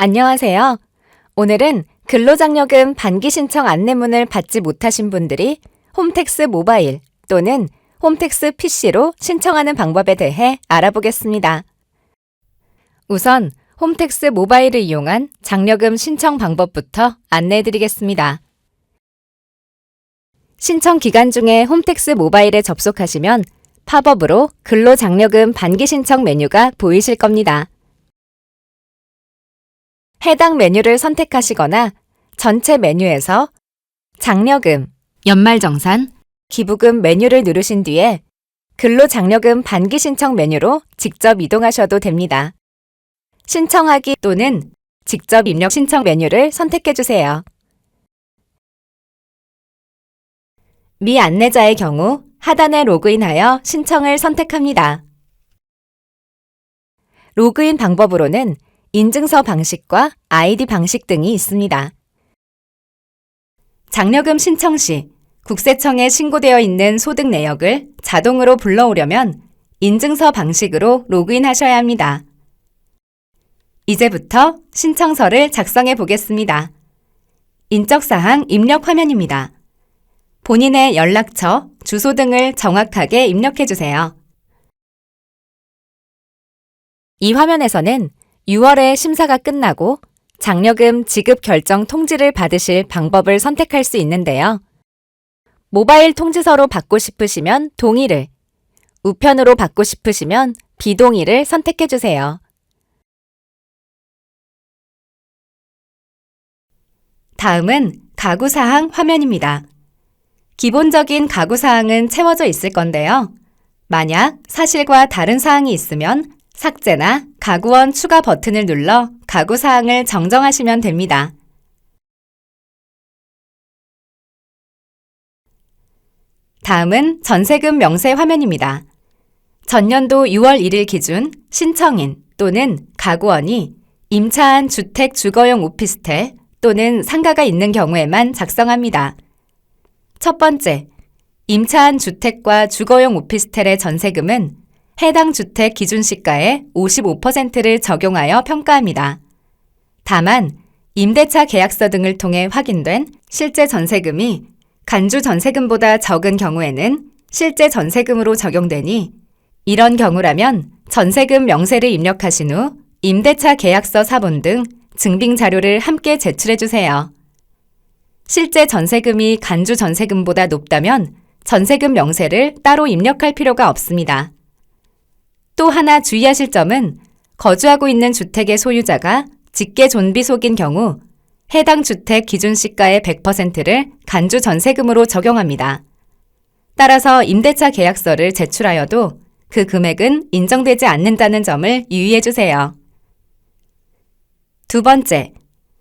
안녕하세요. 오늘은 근로장려금 반기 신청 안내문을 받지 못하신 분들이 홈택스 모바일 또는 홈택스 PC로 신청하는 방법에 대해 알아보겠습니다. 우선 홈택스 모바일을 이용한 장려금 신청 방법부터 안내해드리겠습니다. 신청 기간 중에 홈택스 모바일에 접속하시면 팝업으로 근로장려금 반기 신청 메뉴가 보이실 겁니다. 해당 메뉴를 선택하시거나 전체 메뉴에서 장려금, 연말정산, 기부금 메뉴를 누르신 뒤에 근로장려금 반기 신청 메뉴로 직접 이동하셔도 됩니다. 신청하기 또는 직접 입력 신청 메뉴를 선택해주세요. 미 안내자의 경우 하단에 로그인하여 신청을 선택합니다. 로그인 방법으로는 인증서 방식과 아이디 방식 등이 있습니다. 장려금 신청 시 국세청에 신고되어 있는 소득 내역을 자동으로 불러오려면 인증서 방식으로 로그인하셔야 합니다. 이제부터 신청서를 작성해 보겠습니다. 인적사항 입력 화면입니다. 본인의 연락처, 주소 등을 정확하게 입력해 주세요. 이 화면에서는 6월에 심사가 끝나고 장려금 지급 결정 통지를 받으실 방법을 선택할 수 있는데요. 모바일 통지서로 받고 싶으시면 동의를, 우편으로 받고 싶으시면 비동의를 선택해 주세요. 다음은 가구사항 화면입니다. 기본적인 가구사항은 채워져 있을 건데요. 만약 사실과 다른 사항이 있으면 삭제나 가구원 추가 버튼을 눌러 가구사항을 정정하시면 됩니다. 다음은 전세금 명세 화면입니다. 전년도 6월 1일 기준 신청인 또는 가구원이 임차한 주택 주거용 오피스텔 또는 상가가 있는 경우에만 작성합니다. 첫 번째, 임차한 주택과 주거용 오피스텔의 전세금은 해당 주택 기준 시가의 55%를 적용하여 평가합니다. 다만 임대차 계약서 등을 통해 확인된 실제 전세금이 간주 전세금보다 적은 경우에는 실제 전세금으로 적용되니 이런 경우라면 전세금 명세를 입력하신 후 임대차 계약서 사본 등 증빙 자료를 함께 제출해 주세요. 실제 전세금이 간주 전세금보다 높다면 전세금 명세를 따로 입력할 필요가 없습니다. 또 하나 주의하실 점은 거주하고 있는 주택의 소유자가 직계 존비속인 경우 해당 주택 기준 시가의 100%를 간주 전세금으로 적용합니다. 따라서 임대차 계약서를 제출하여도 그 금액은 인정되지 않는다는 점을 유의해 주세요. 두 번째,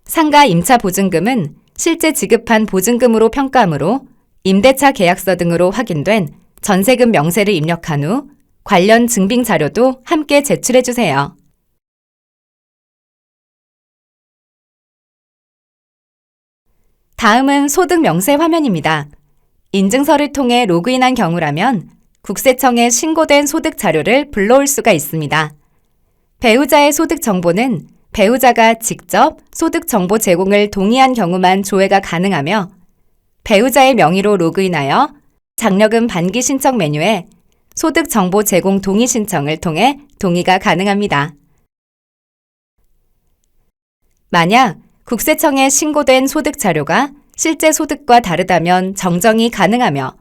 상가 임차 보증금은 실제 지급한 보증금으로 평가하므로 임대차 계약서 등으로 확인된 전세금 명세를 입력한 후 관련 증빙 자료도 함께 제출해 주세요. 다음은 소득 명세 화면입니다. 인증서를 통해 로그인한 경우라면 국세청에 신고된 소득 자료를 불러올 수가 있습니다. 배우자의 소득 정보는 배우자가 직접 소득 정보 제공을 동의한 경우만 조회가 가능하며 배우자의 명의로 로그인하여 장려금 반기 신청 메뉴에 소득 정보 제공 동의 신청을 통해 동의가 가능합니다. 만약 국세청에 신고된 소득 자료가 실제 소득과 다르다면 정정이 가능하며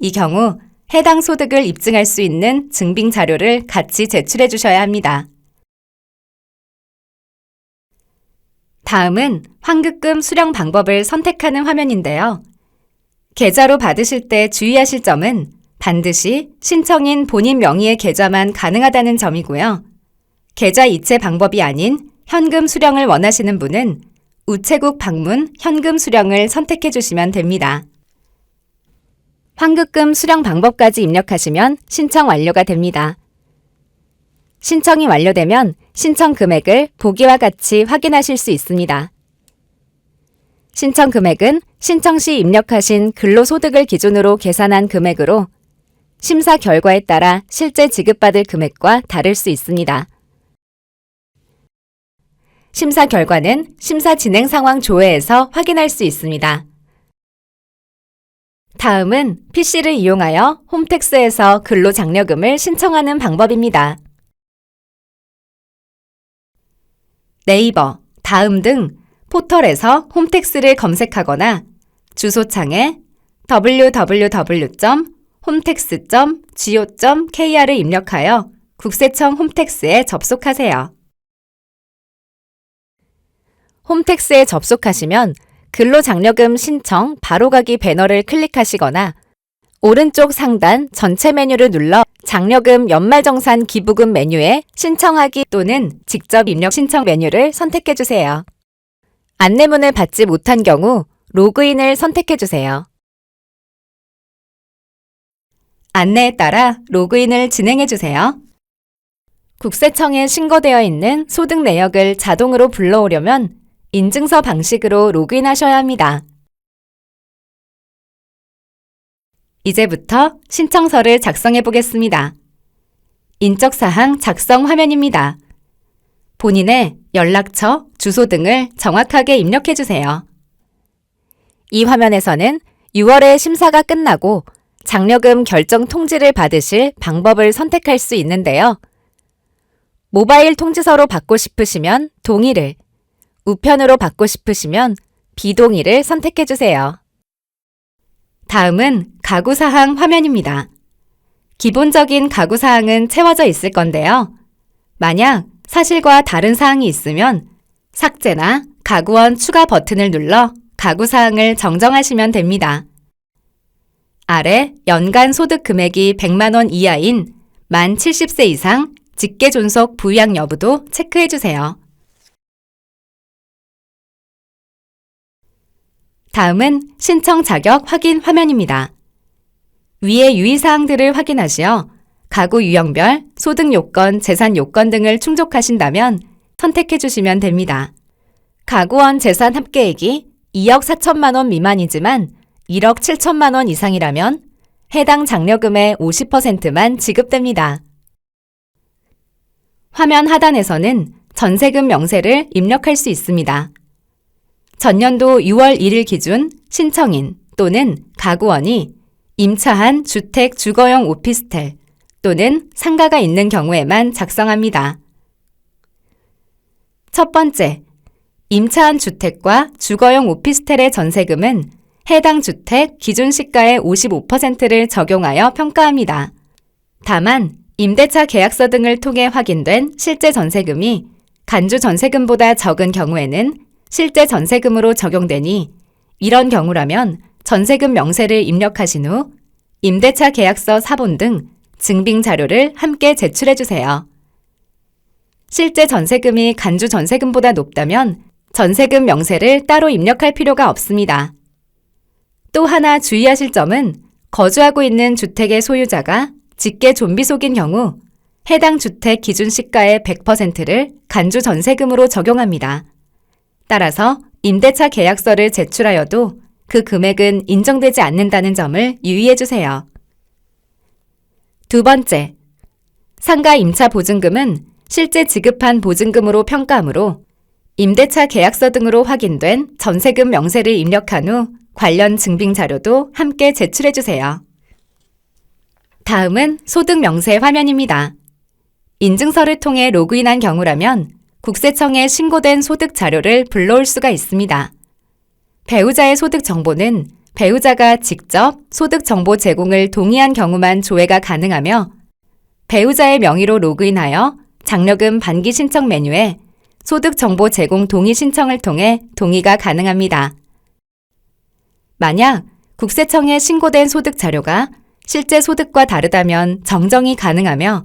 이 경우 해당 소득을 입증할 수 있는 증빙 자료를 같이 제출해 주셔야 합니다. 다음은 환급금 수령 방법을 선택하는 화면인데요. 계좌로 받으실 때 주의하실 점은 반드시 신청인 본인 명의의 계좌만 가능하다는 점이고요. 계좌 이체 방법이 아닌 현금 수령을 원하시는 분은 우체국 방문 현금 수령을 선택해 주시면 됩니다. 환급금 수령 방법까지 입력하시면 신청 완료가 됩니다. 신청이 완료되면 신청 금액을 보기와 같이 확인하실 수 있습니다. 신청 금액은 신청 시 입력하신 근로소득을 기준으로 계산한 금액으로 심사 결과에 따라 실제 지급받을 금액과 다를 수 있습니다. 심사 결과는 심사 진행 상황 조회에서 확인할 수 있습니다. 다음은 PC를 이용하여 홈택스에서 근로장려금을 신청하는 방법입니다. 네이버, 다음 등 포털에서 홈택스를 검색하거나 주소창에 www.hometax.go.kr을 입력하여 국세청 홈택스에 접속하세요. 홈택스에 접속하시면 근로장려금 신청 바로가기 배너를 클릭하시거나 오른쪽 상단 전체 메뉴를 눌러 장려금 연말정산 기부금 메뉴에 신청하기 또는 직접 입력 신청 메뉴를 선택해주세요. 안내문을 받지 못한 경우 로그인을 선택해주세요. 안내에 따라 로그인을 진행해주세요. 국세청에 신고되어 있는 소득 내역을 자동으로 불러오려면 인증서 방식으로 로그인하셔야 합니다. 이제부터 신청서를 작성해 보겠습니다. 인적사항 작성 화면입니다. 본인의 연락처, 주소 등을 정확하게 입력해 주세요. 이 화면에서는 6월에 심사가 끝나고 장려금 결정 통지를 받으실 방법을 선택할 수 있는데요. 모바일 통지서로 받고 싶으시면 동의를, 우편으로 받고 싶으시면 비동의를 선택해 주세요. 다음은 가구사항 화면입니다. 기본적인 가구사항은 채워져 있을 건데요. 만약 사실과 다른 사항이 있으면 삭제나 가구원 추가 버튼을 눌러 가구사항을 정정하시면 됩니다. 아래 연간 소득 금액이 100만 원 이하인 만 70세 이상 직계존속 부양 여부도 체크해 주세요. 다음은 신청 자격 확인 화면입니다. 위의 유의사항들을 확인하시어 가구 유형별, 소득 요건, 재산 요건 등을 충족하신다면 선택해 주시면 됩니다. 가구원 재산 합계액이 2억 4천만 원 미만이지만 1억 7천만 원 이상이라면 해당 장려금의 50%만 지급됩니다. 화면 하단에서는 전세금 명세를 입력할 수 있습니다. 전년도 6월 1일 기준 신청인 또는 가구원이 임차한 주택 주거용 오피스텔 또는 상가가 있는 경우에만 작성합니다. 첫 번째, 임차한 주택과 주거용 오피스텔의 전세금은 해당 주택 기준 시가의 55%를 적용하여 평가합니다. 다만 임대차 계약서 등을 통해 확인된 실제 전세금이 간주 전세금보다 적은 경우에는 실제 전세금으로 적용되니 이런 경우라면 전세금 명세를 입력하신 후 임대차 계약서 사본 등 증빙 자료를 함께 제출해 주세요. 실제 전세금이 간주 전세금보다 높다면 전세금 명세를 따로 입력할 필요가 없습니다. 또 하나 주의하실 점은 거주하고 있는 주택의 소유자가 직계 존비속인 경우 해당 주택 기준 시가의 100%를 간주 전세금으로 적용합니다. 따라서 임대차 계약서를 제출하여도 그 금액은 인정되지 않는다는 점을 유의해 주세요. 두 번째, 상가 임차 보증금은 실제 지급한 보증금으로 평가하므로 임대차 계약서 등으로 확인된 전세금 명세를 입력한 후 관련 증빙 자료도 함께 제출해 주세요. 다음은 소득 명세 화면입니다. 인증서를 통해 로그인한 경우라면 국세청에 신고된 소득 자료를 불러올 수가 있습니다. 배우자의 소득 정보는 배우자가 직접 소득 정보 제공을 동의한 경우만 조회가 가능하며 배우자의 명의로 로그인하여 장려금 반기 신청 메뉴에 소득 정보 제공 동의 신청을 통해 동의가 가능합니다. 만약 국세청에 신고된 소득 자료가 실제 소득과 다르다면 정정이 가능하며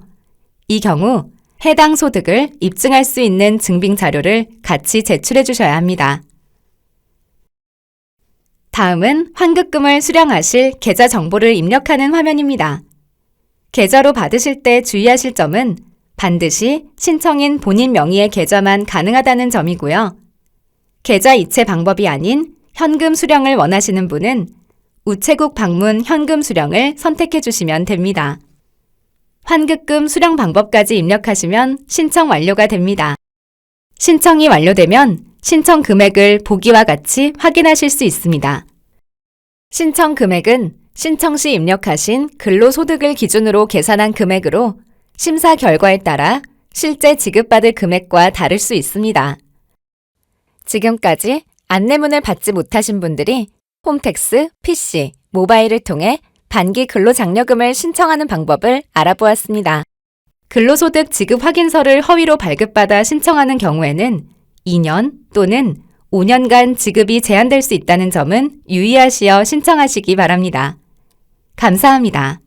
이 경우 해당 소득을 입증할 수 있는 증빙 자료를 같이 제출해 주셔야 합니다. 다음은 환급금을 수령하실 계좌 정보를 입력하는 화면입니다. 계좌로 받으실 때 주의하실 점은 반드시 신청인 본인 명의의 계좌만 가능하다는 점이고요. 계좌 이체 방법이 아닌 현금 수령을 원하시는 분은 우체국 방문 현금 수령을 선택해 주시면 됩니다. 환급금 수령 방법까지 입력하시면 신청 완료가 됩니다. 신청이 완료되면 신청 금액을 보기와 같이 확인하실 수 있습니다. 신청 금액은 신청 시 입력하신 근로소득을 기준으로 계산한 금액으로 심사 결과에 따라 실제 지급받을 금액과 다를 수 있습니다. 지금까지 안내문을 받지 못하신 분들이 홈택스, PC, 모바일을 통해 반기 근로장려금을 신청하는 방법을 알아보았습니다. 근로소득 지급 확인서를 허위로 발급받아 신청하는 경우에는 2년 또는 5년간 지급이 제한될 수 있다는 점은 유의하시어 신청하시기 바랍니다. 감사합니다.